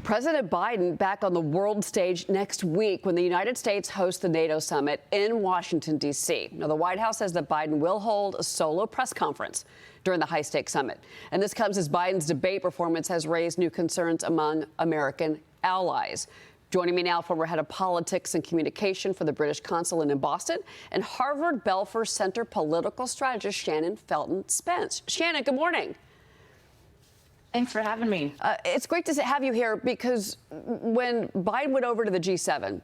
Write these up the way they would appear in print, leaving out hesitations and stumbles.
President Biden back on the world stage next week when the United States hosts the NATO Summit in Washington, D.C. Now, the White House says that Biden will hold a solo press conference during the high-stakes summit. And this comes as Biden's debate performance has raised new concerns among American allies. Joining me now, former head of politics and communication for the British consulate in Boston and Harvard Belfer Center political strategist Shannon Felton Spence. Shannon, good morning. Thanks for having me. It's great to have you here because when Biden went over to the G7,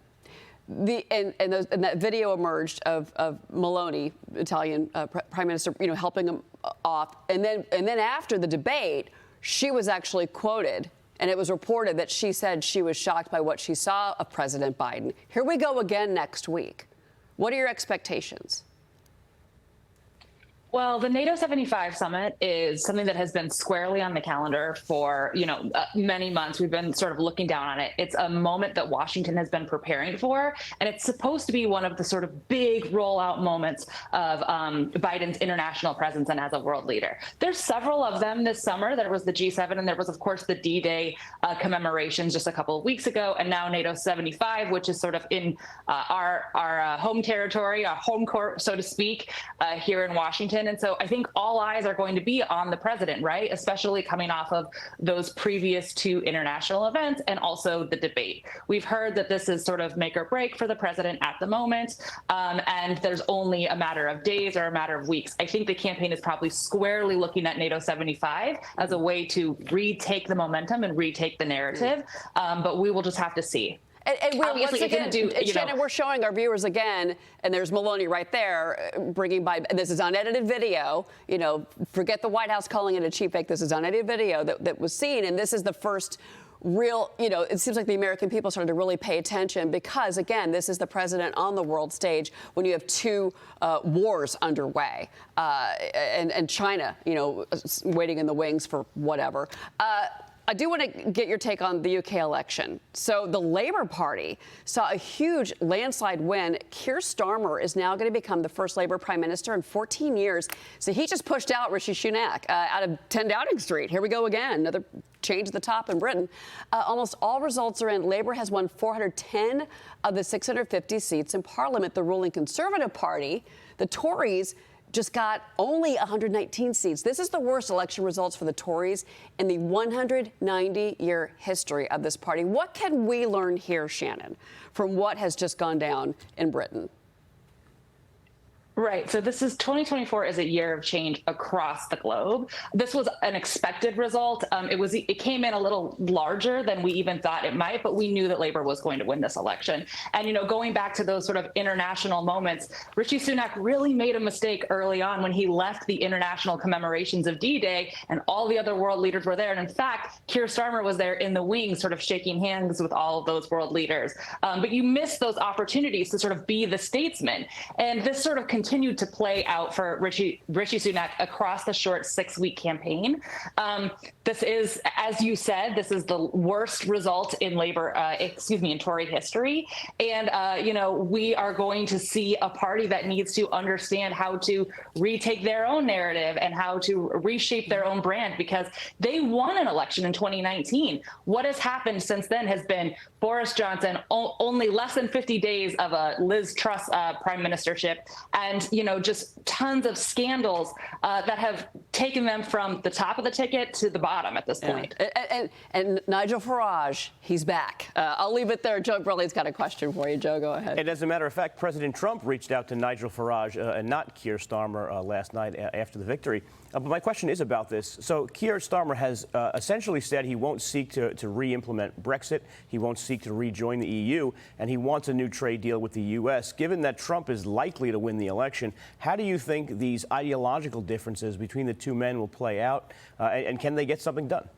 and that video emerged of Meloni, Italian prime minister, helping him off, and then after the debate, she was actually quoted, and it was reported that she said she was shocked by what she saw of President Biden. Here we go again next week. What are your expectations? Well, the NATO 75 summit is something that has been squarely on the calendar for, many months. We've been sort of looking down on it. It's a moment that Washington has been preparing for, and it's supposed to be one of the sort of big rollout moments of Biden's international presence and as a world leader. There's several of them this summer. There was the G7, and there was, of course, the D-Day commemorations just a couple of weeks ago, and now NATO 75, which is sort of in our home territory, our home court, so to speak, here in Washington. And so I think all eyes are going to be on the president, right? Especially coming off of those previous two international events and also the debate. We've heard that this is sort of make or break for the president at the moment. And there's only a matter of days or a matter of weeks. I think the campaign is probably squarely looking at NATO 75 as a way to retake the momentum and retake the narrative. But we will just have to see. And we're once again, Shannon, we're showing our viewers again, and there's Meloni right there, bringing by. This is unedited video. Forget the White House calling it a cheap fake. This is unedited video that was seen, and this is the first real. It seems like the American people started to really pay attention because, again, this is the president on the world stage when you have two wars underway, and China, waiting in the wings for whatever. I do want to get your take on the UK election. So the Labour Party saw a huge landslide win. Keir Starmer is now going to become the first Labour prime minister in 14 years. So he just pushed out Rishi Sunak out of 10 Downing Street. Here we go again. Another change at the top in Britain. Almost all results are in. Labour has won 410 of the 650 seats in Parliament. The ruling Conservative Party, the Tories, just got only 119 seats. This is the worst election results for the Tories in the 190-year history of this party. What can we learn here, Shannon, from what has just gone down in Britain? Right. So 2024 is a year of change across the globe. This was an expected result. It came in a little larger than we even thought it might, but we knew that Labour was going to win this election. And, going back to those sort of international moments, Rishi Sunak really made a mistake early on when he left the international commemorations of D-Day and all the other world leaders were there. And in fact, Keir Starmer was there in the wings, sort of shaking hands with all of those world leaders. But you miss those opportunities to sort of be the statesman. And this sort of continued to play out for Rishi Sunak across the short 6-week campaign. This is, as you said, this is the worst result in in Tory history. And, we are going to see a party that needs to understand how to retake their own narrative and how to reshape their own brand because they won an election in 2019. What has happened since then has been Boris Johnson, only less than 50 days of a Liz Truss prime ministership, and, just tons of scandals that have taken them from the top of the ticket to the bottom at this point. And Nigel Farage, he's back. I'll leave it there. Joe Brelli's got a question for you. Joe, go ahead. And as a matter of fact, President Trump reached out to Nigel Farage and not Keir Starmer last night after the victory. But my question is about this. So Keir Starmer has essentially said he won't seek to re-implement Brexit. He won't seek to rejoin the EU, and he wants a new trade deal with the U.S. Given that Trump is likely to win the election, how do you think these ideological differences between the two men will play out, and can they get something done?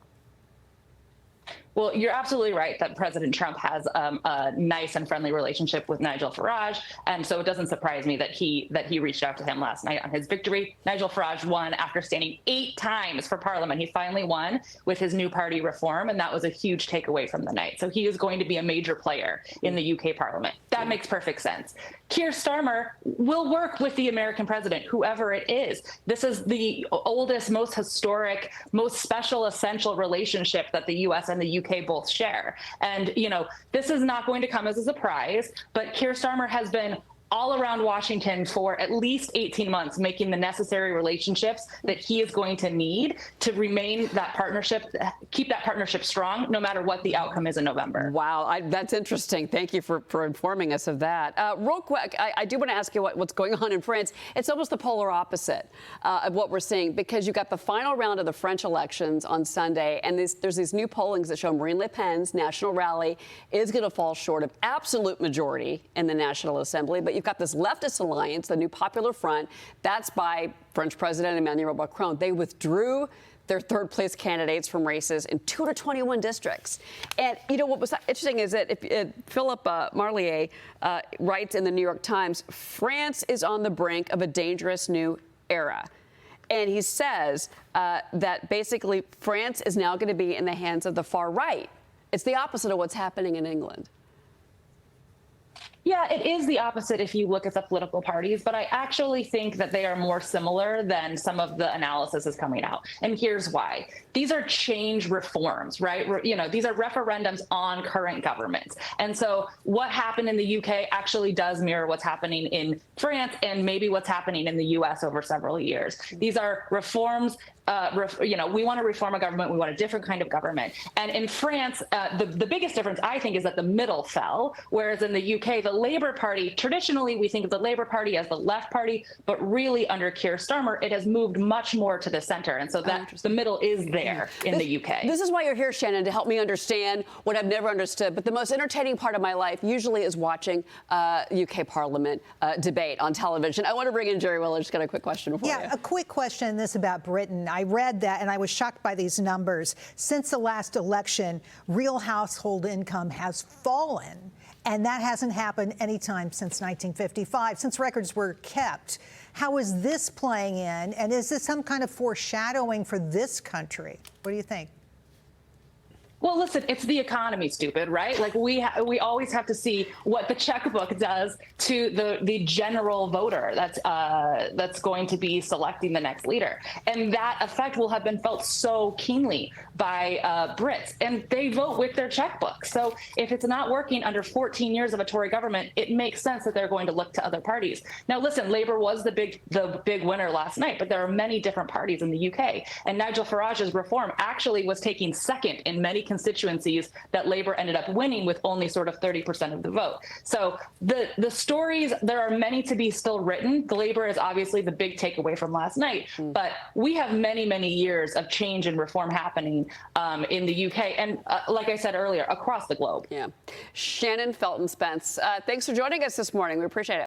Well, you're absolutely right that President Trump has a nice and friendly relationship with Nigel Farage, and so it doesn't surprise me that he reached out to him last night on his victory. Nigel Farage won after standing 8 times for Parliament. He finally won with his new party Reform, and that was a huge takeaway from the night. So he is going to be a major player in the UK Parliament. That makes perfect sense. Keir Starmer will work with the American president, whoever it is. This is the oldest, most historic, most special, essential relationship that the U.S. and the UK UK both share. And, this is not going to come as a surprise, but Keir Starmer has been all around Washington for at least 18 months, making the necessary relationships that he is going to need to remain that partnership, keep that partnership strong, no matter what the outcome is in November. Wow, that's interesting. Thank you for informing us of that. Real quick, I do want to ask you what's going on in France. It's almost the polar opposite of what we're seeing, because you got the final round of the French elections on Sunday, and there's these new pollings that show Marine Le Pen's national rally is going to fall short of absolute majority in the National Assembly, but you've got this leftist alliance, the New Popular Front, that's by French President Emmanuel Macron. They withdrew their third place candidates from races in 2 to 21 districts. And what was interesting is that Philip Marlier writes in the New York Times, France is on the brink of a dangerous new era. And he says that basically France is now going to be in the hands of the far right. It's the opposite of what's happening in England. Yeah, it is the opposite if you look at the political parties, but I actually think that they are more similar than some of the analysis is coming out. And here's why. These are change reforms, right? These are referendums on current governments. And so what happened in the UK actually does mirror what's happening in France and maybe what's happening in the US over several years. These are reforms. We want to reform a government. We want a different kind of government. And in France, the biggest difference, I think, is that the middle fell, whereas in the UK, the Labour Party, traditionally, we think of the Labour Party as the left party, but really under Keir Starmer, it has moved much more to the center. And so that the middle is there in the UK. This is why you're here, Shannon, to help me understand what I've never understood. But the most entertaining part of my life usually is watching UK Parliament debate on television. I want to bring in Jerry Willer. Just got a quick question for you. Yeah, a quick question. This about Britain. I read that and I was shocked by these numbers. Since the last election, real household income has fallen, and that hasn't happened anytime since 1955, since records were kept. How is this playing in, and is this some kind of foreshadowing for this country? What do you think? Well, listen, it's the economy, stupid, right? Like we always have to see what the checkbook does to the general voter that's going to be selecting the next leader, and that effect will have been felt so keenly by Brits, and they vote with their checkbook. So if it's not working under 14 years of a Tory government, it makes sense that they're going to look to other parties. Now, listen, Labour was the big winner last night, but there are many different parties in the UK, and Nigel Farage's reform actually was taking second in many constituencies that Labour ended up winning with only sort of 30% of the vote. So the stories, there are many to be still written. The Labour is obviously the big takeaway from last night, but we have many, many years of change and reform happening in the UK and, like I said earlier, across the globe. Yeah. Shannon Felton Spence, thanks for joining us this morning. We appreciate it.